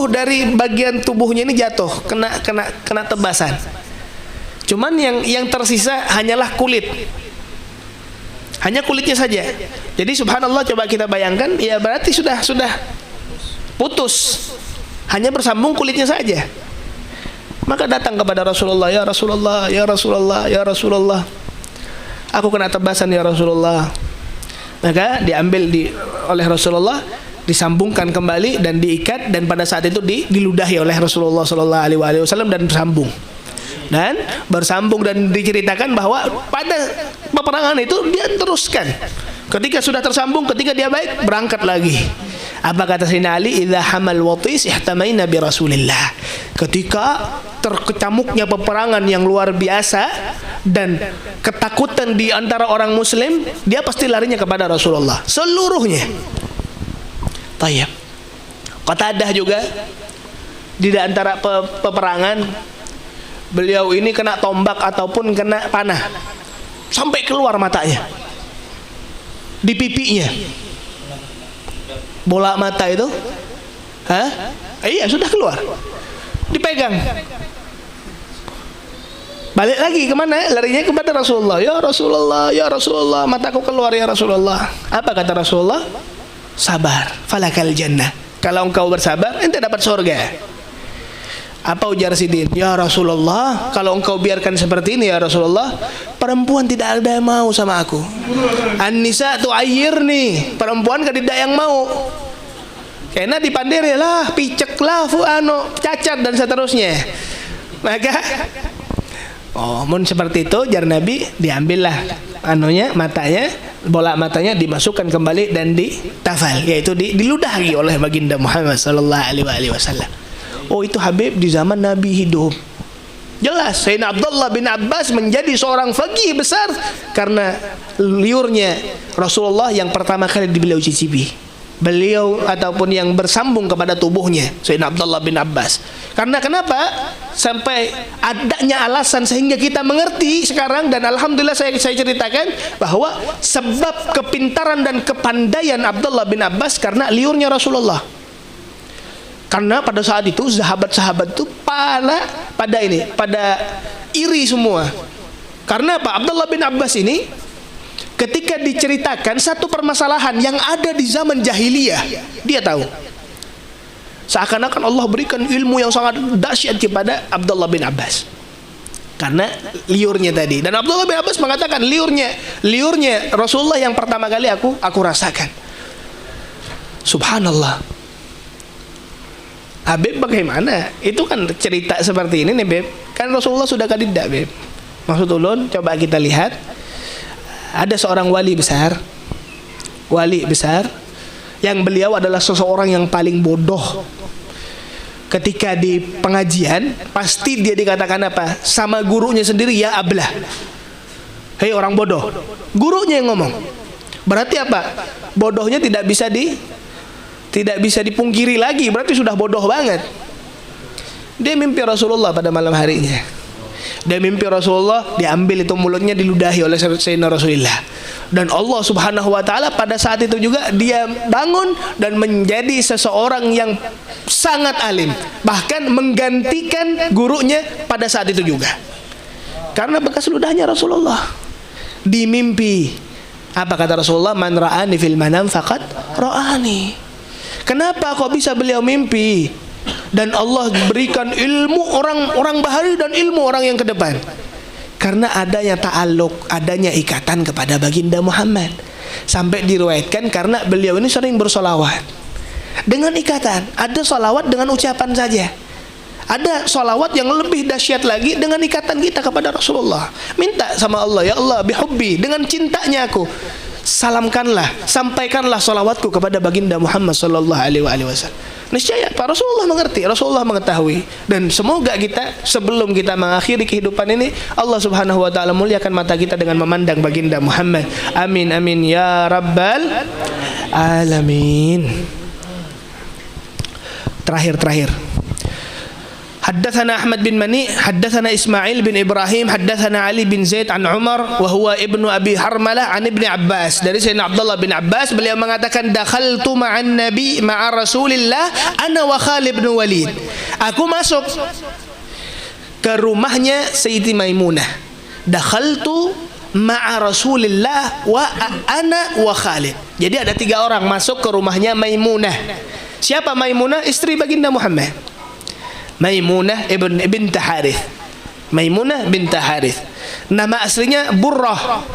seluruh dari bagian tubuhnya ini jatuh, kena tebasan. Cuman yang tersisa hanyalah kulit. Hanya kulitnya saja. Jadi subhanallah, coba kita bayangkan, ya berarti sudah putus. Hanya bersambung kulitnya saja. Maka datang kepada Rasulullah, ya Rasulullah, ya Rasulullah, ya Rasulullah, aku kena tebasan ya Rasulullah. Maka diambil oleh Rasulullah, disambungkan kembali dan diikat, dan pada saat itu diludahi oleh Rasulullah Sallallahu Alaihi Wasallam dan bersambung dan diceritakan bahwa pada peperangan itu dia teruskan. Ketika sudah tersambung, ketika dia baik, berangkat lagi. Apa kata Sayyidina Ali? Idza hamal watis ihtamaina bi Rasulillah. Ketika terkecamuknya peperangan yang luar biasa dan ketakutan di antara orang muslim, dia pasti larinya kepada Rasulullah seluruhnya. Tayyib. Qatadah juga di antara peperangan, beliau ini kena tombak ataupun kena panah sampai keluar matanya, di pipinya. Bola mata itu, iya sudah keluar, dipegang. Balik lagi kemana? Larinya kepada Rasulullah. Ya Rasulullah, ya Rasulullah, mataku keluar ya Rasulullah. Apa kata Rasulullah? Sabar, falakal jannah. Kalau engkau bersabar, ente dapat surga. Apa ujar Sidin? Ya Rasulullah, kalau engkau biarkan seperti ini ya Rasulullah, perempuan tidak ada yang mau sama aku. An-nisa tu'ayyirni, perempuan tidak yang mau. Karena dipandiri lah, picek lah, cacat dan seterusnya. Maka mun seperti itu, jar Nabi, diambillah matanya, bola matanya dimasukkan kembali dan ditafal, yaitu diludahi oleh baginda Muhammad sallallahu alaihi wasallam. Oh, itu Habib di zaman Nabi hidup. Jelas Sayyidina Abdullah bin Abbas menjadi seorang faqih besar karena liurnya Rasulullah yang pertama kali beliau cicipi. Beliau ataupun yang bersambung kepada tubuhnya Sayyidina Abdullah bin Abbas. Karena kenapa? Sampai adanya alasan sehingga kita mengerti sekarang, dan alhamdulillah saya ceritakan bahwa sebab kepintaran dan kepandaian Abdullah bin Abbas karena liurnya Rasulullah. Karena pada saat itu sahabat-sahabat itu pada iri semua. Karena apa? Abdullah bin Abbas ini ketika diceritakan satu permasalahan yang ada di zaman jahiliyah, dia tahu. Seakan-akan Allah berikan ilmu yang sangat dahsyat kepada Abdullah bin Abbas karena liurnya tadi. Dan Abdullah bin Abbas mengatakan liurnya Rasulullah yang pertama kali aku rasakan. Subhanallah. Habib bagaimana? Itu kan cerita seperti ini nih Beb. Kan Rasulullah sudah kadidak Beb. Maksud ulun, coba kita lihat. Ada seorang wali besar yang beliau adalah seseorang yang paling bodoh. Ketika di pengajian pasti dia dikatakan apa? Sama gurunya sendiri, ya ablah. Hei orang bodoh. Gurunya yang ngomong. Berarti apa? Bodohnya tidak bisa dipungkiri lagi, berarti sudah bodoh banget. Dia mimpi Rasulullah pada malam harinya. Dia mimpi Rasulullah diambil itu mulutnya, diludahi oleh Sayyidina Rasulullah. Dan Allah Subhanahu wa taala pada saat itu juga dia bangun dan menjadi seseorang yang sangat alim, bahkan menggantikan gurunya pada saat itu juga. Karena bekas ludahnya Rasulullah. Di mimpi, apa kata Rasulullah? Man ra'ani fil manam faqad ra'ani. Kenapa kok bisa beliau mimpi dan Allah berikan ilmu orang bahari dan ilmu orang yang ke depan? Karena adanya ta'alluq, adanya ikatan kepada baginda Muhammad. Sampai diriwayatkan karena beliau ini sering bersolawat dengan ikatan. Ada solawat dengan ucapan saja, ada solawat yang lebih dahsyat lagi dengan ikatan kita kepada Rasulullah. Minta sama Allah, ya Allah bihubbi, dengan cintanya aku sampaikanlah salawatku kepada baginda Muhammad sallallahu alaihi wasallam. Niscaya Pak Rasulullah mengerti, Rasulullah mengetahui. Dan semoga kita sebelum kita mengakhiri kehidupan ini, Allah Subhanahu wa taala muliakan mata kita dengan memandang baginda Muhammad. Amin amin ya rabbal alamin. Terakhir Haddatsana Ahmad bin Mani, haddatsana Ismail bin Ibrahim, haddatsana Ali bin Zaid an Umar wa huwa ibnu Abi Harmalah an Ibni Abbas. Dari Sayyidina Abdullah bin Abbas, beliau mengatakan dakhaltu ma'an Nabi ma'a Rasulillah ana wa Khalid bin Walid. Aku masuk ke rumahnya Sayyidi Maimunah. Dakhaltu ma'a Rasulillah wa ana wa Khalid. Jadi ada 3 orang masuk ke rumahnya Maimunah. Siapa Maimunah? Istri baginda Muhammad. Maimunah bint Harith. Maimunah bint Harith. Nama aslinya Burrah,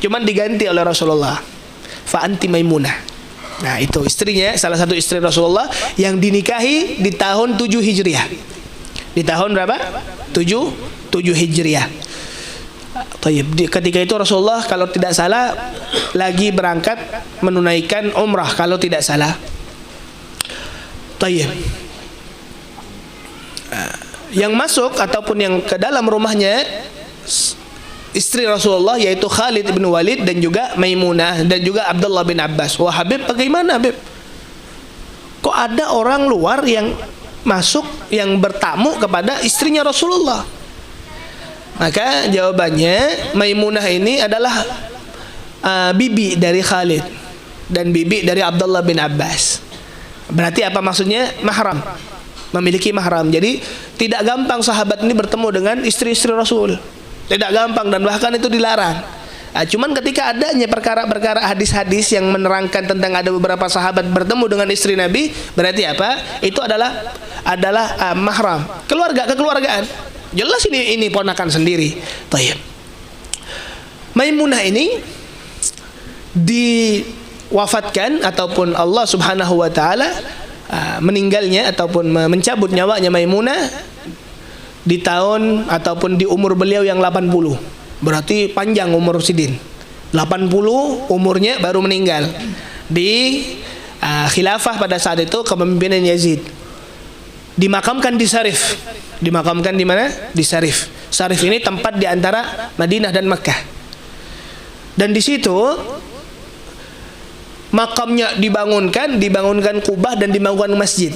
cuman diganti oleh Rasulullah. Fa anti Maimunah. Nah, itu istrinya, salah satu istri Rasulullah yang dinikahi di tahun 7 Hijriah. Di tahun berapa? 7 Hijriah. Ketika itu Rasulullah kalau tidak salah lagi berangkat menunaikan umrah kalau tidak salah. Yang masuk ataupun yang ke dalam rumahnya istri Rasulullah yaitu Khalid bin Walid dan juga Maimunah dan juga Abdullah bin Abbas. Wah Habib, bagaimana Habib? Kok ada orang luar yang masuk yang bertamu kepada istrinya Rasulullah? Maka jawabannya Maimunah ini adalah bibi dari Khalid dan bibi dari Abdullah bin Abbas. Berarti apa maksudnya? Mahram, memiliki mahram. Jadi tidak gampang sahabat ini bertemu dengan istri-istri Rasul. Tidak gampang dan bahkan itu dilarang. Cuman ketika adanya perkara-perkara hadis-hadis yang menerangkan tentang ada beberapa sahabat bertemu dengan istri Nabi, berarti apa? Itu adalah mahram, kekeluargaan. Jelas ini ponakan sendiri. Tayyib. Maimunah ini diwafatkan ataupun Allah Subhanahu wa taala meninggalnya ataupun mencabut nyawanya Maimunah di tahun ataupun di umur beliau yang 80. Berarti panjang umur Sidin. 80 umurnya baru meninggal. Di khilafah pada saat itu kepemimpinan Yazid. Dimakamkan di Sarif. Dimakamkan di mana? Di Sarif. Sarif ini tempat di antara Madinah dan Makkah. Dan di situ makamnya dibangunkan kubah dan dibangunkan masjid.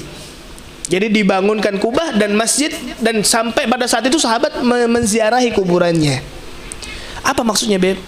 Jadi dibangunkan kubah dan masjid dan sampai pada saat itu sahabat menziarahi kuburannya. Apa maksudnya, Beb?